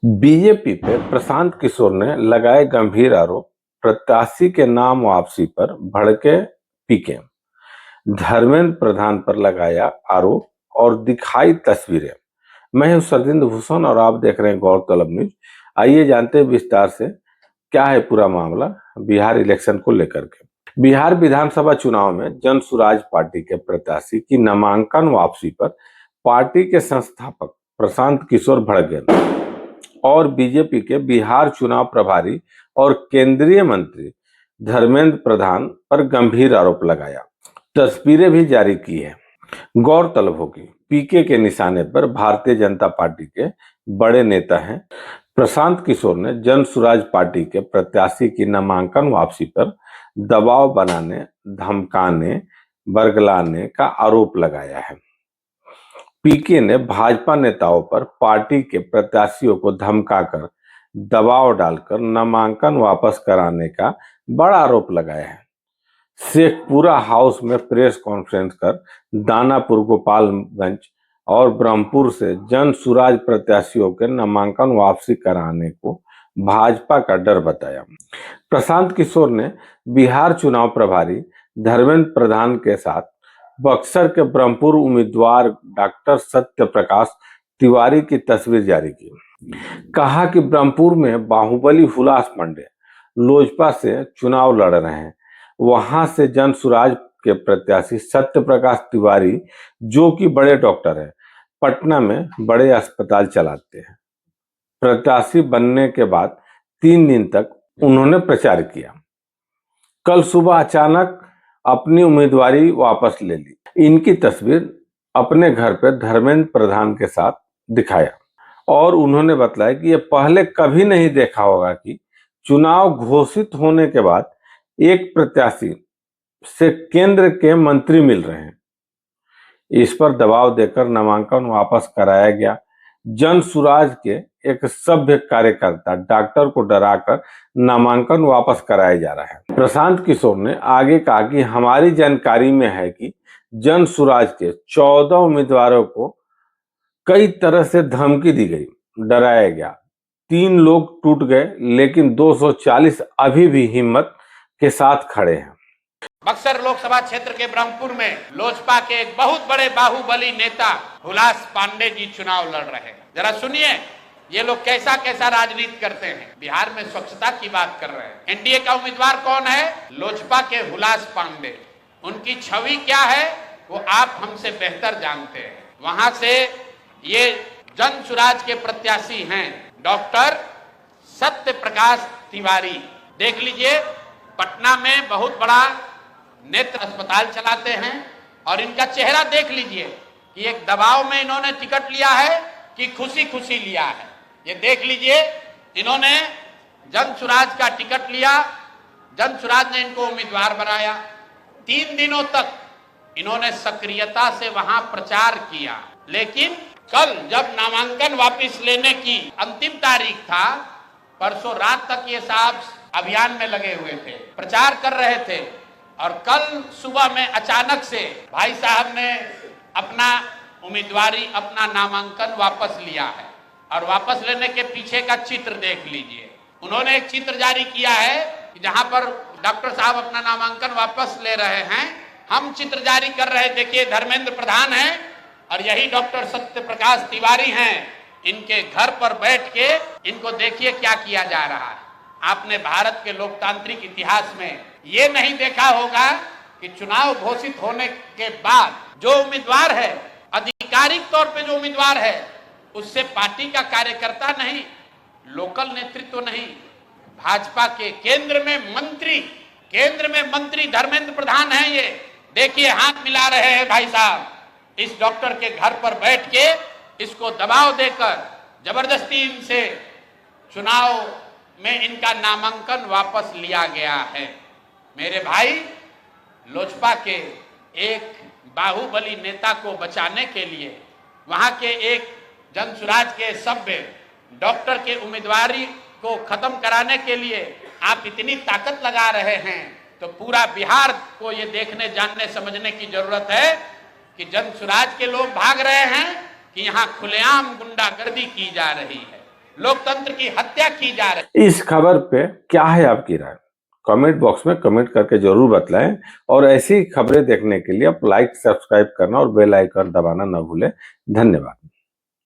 BJP पे प्रशांत किशोर ने लगाए गंभीर आरोप। प्रत्याशी के नाम वापसी पर भड़के पीके। धर्मेंद्र प्रधान पर लगाया आरोप और दिखाई तस्वीरें। मैं हूं सरदिंद भूषण और आप देख रहे हैं गौरतलब न्यूज। आइए जानते हैं विस्तार से क्या है पूरा मामला बिहार इलेक्शन को लेकर के। बिहार विधानसभा चुनाव में जन सुराज पार्टी के प्रत्याशी की नामांकन वापसी पर पार्टी के संस्थापक प्रशांत किशोर भड़क गए और बीजेपी के बिहार चुनाव प्रभारी और केंद्रीय मंत्री धर्मेंद्र प्रधान पर गंभीर आरोप लगाया। तस्वीरें भी जारी की है। गौरतलब होगी पीके के निशाने पर भारतीय जनता पार्टी के बड़े नेता हैं प्रशांत किशोर ने जन सुराज पार्टी के प्रत्याशी की नामांकन वापसी पर दबाव बनाने, धमकाने, बरगलाने का आरोप लगाया है। पीके ने भाजपा नेताओं पर पार्टी के प्रत्याशियों को धमकाकर दबाव डालकर नामांकन वापस कराने का बड़ा आरोप लगाया है। शेखपुरा हाउस में प्रेस कॉन्फ्रेंस कर दानापुर, गोपालगंज और ब्रह्मपुर से जन सुराज प्रत्याशियों के नामांकन वापसी कराने को भाजपा का डर बताया। प्रशांत किशोर ने बिहार चुनाव प्रभारी धर्मेंद्र प्रधान के साथ बक्सर के ब्रह्मपुर उम्मीदवार डॉक्टर सत्य प्रकाश तिवारी की तस्वीर जारी की। कहा कि ब्रह्मपुर में बाहुबली हुलास पांडे लोजपा से चुनाव लड़ रहे हैं। वहां से जन सुराज के प्रत्याशी सत्य प्रकाश तिवारी जो कि बड़े डॉक्टर हैं, पटना में बड़े अस्पताल चलाते हैं। प्रत्याशी बनने के बाद 3 दिन तक उन्होंने प्रचार किया। कल सुबह अचानक अपनी उम्मीदवारी वापस ले ली। इनकी तस्वीर अपने घर पर धर्मेंद्र प्रधान के साथ दिखाया और उन्होंने बताया कि यह पहले कभी नहीं देखा होगा कि चुनाव घोषित होने के बाद एक प्रत्याशी से केंद्र के मंत्री मिल रहे हैं। इस पर दबाव देकर नामांकन वापस कराया गया। जन सुराज के एक सभ्य कार्यकर्ता डॉक्टर को डराकर नामांकन वापस कराया जा रहा है। प्रशांत किशोर ने आगे कहा कि हमारी जानकारी में है कि जन सुराज के 14 उम्मीदवारों को कई तरह से धमकी दी गई, डराया गया। 3 लोग टूट गए, लेकिन 240 अभी भी हिम्मत के साथ खड़े हैं। बक्सर लोकसभा क्षेत्र के ब्रह्मपुर में लोजपा के एक बहुत बड़े बाहुबली नेता हुलास पांडे जी चुनाव लड़ रहे हैं। जरा सुनिए ये लोग कैसा कैसा राजनीति करते हैं। बिहार में स्वच्छता की बात कर रहे हैं। एनडीए का उम्मीदवार कौन है? लोजपा के हुलास पांडे। उनकी छवि क्या है वो आप हमसे बेहतर जानते हैं। वहां से ये जन सुराज के प्रत्याशी हैं डॉक्टर सत्य प्रकाश तिवारी। देख लीजिए पटना में बहुत बड़ा नेत्र अस्पताल चलाते हैं और इनका चेहरा देख लीजिए कि एक दबाव में इन्होंने टिकट लिया है कि खुशी खुशी लिया है। ये देख लीजिए इन्होंने जन सुराज का टिकट लिया, जन सुराज ने इनको उम्मीदवार बनाया। 3 दिनों तक इन्होंने सक्रियता से वहां प्रचार किया, लेकिन कल जब नामांकन वापस लेने की अंतिम तारीख था, परसों रात तक ये साहब अभियान में लगे हुए थे, प्रचार कर रहे थे और कल सुबह में अचानक से भाई साहब ने अपना उम्मीदवारी, अपना नामांकन वापस लिया है। और वापस लेने के पीछे का चित्र देख लीजिए। उन्होंने एक चित्र जारी किया है कि जहां पर डॉक्टर साहब अपना नामांकन वापस ले रहे हैं, हम चित्र जारी कर रहे हैं। देखिए धर्मेंद्र प्रधान हैं और यही डॉक्टर सत्य प्रकाश तिवारी हैं। इनके घर पर बैठ के इनको देखिए क्या किया जा रहा है। आपने भारत के लोकतांत्रिक इतिहास में ये नहीं देखा होगा कि चुनाव घोषित होने के बाद जो उम्मीदवार है, आधिकारिक तौर पे जो उम्मीदवार है, उससे पार्टी का कार्यकर्ता नहीं, लोकल नेतृत्व नहीं, भाजपा के केंद्र में मंत्री धर्मेंद्र प्रधान है। ये देखिए हाथ मिला रहे हैं भाई साहब। इस डॉक्टर के घर पर बैठ के इसको दबाव देकर जबरदस्ती इनसे चुनाव में इनका नामांकन वापस लिया गया है। मेरे भाई, लोजपा के एक बाहुबली नेता को बचाने के लिए, वहां के एक जनसुराज के सभ्य डॉक्टर के उम्मीदवारी को खत्म कराने के लिए आप इतनी ताकत लगा रहे हैं, तो पूरा बिहार को ये देखने, जानने, समझने की जरूरत है कि जनसुराज के लोग भाग रहे हैं कि यहाँ खुलेआम गुंडागर्दी की जा रही है। लोकतंत्र की हत्या की जा रही है। इस खबर पे क्या है आपकी राय? कमेंट बॉक्स में कमेंट करके जरूर बतलाएं और ऐसी खबरें देखने के लिए आप लाइक सब्सक्राइब करना और बेल आइकन दबाना ना भूलें। धन्यवाद।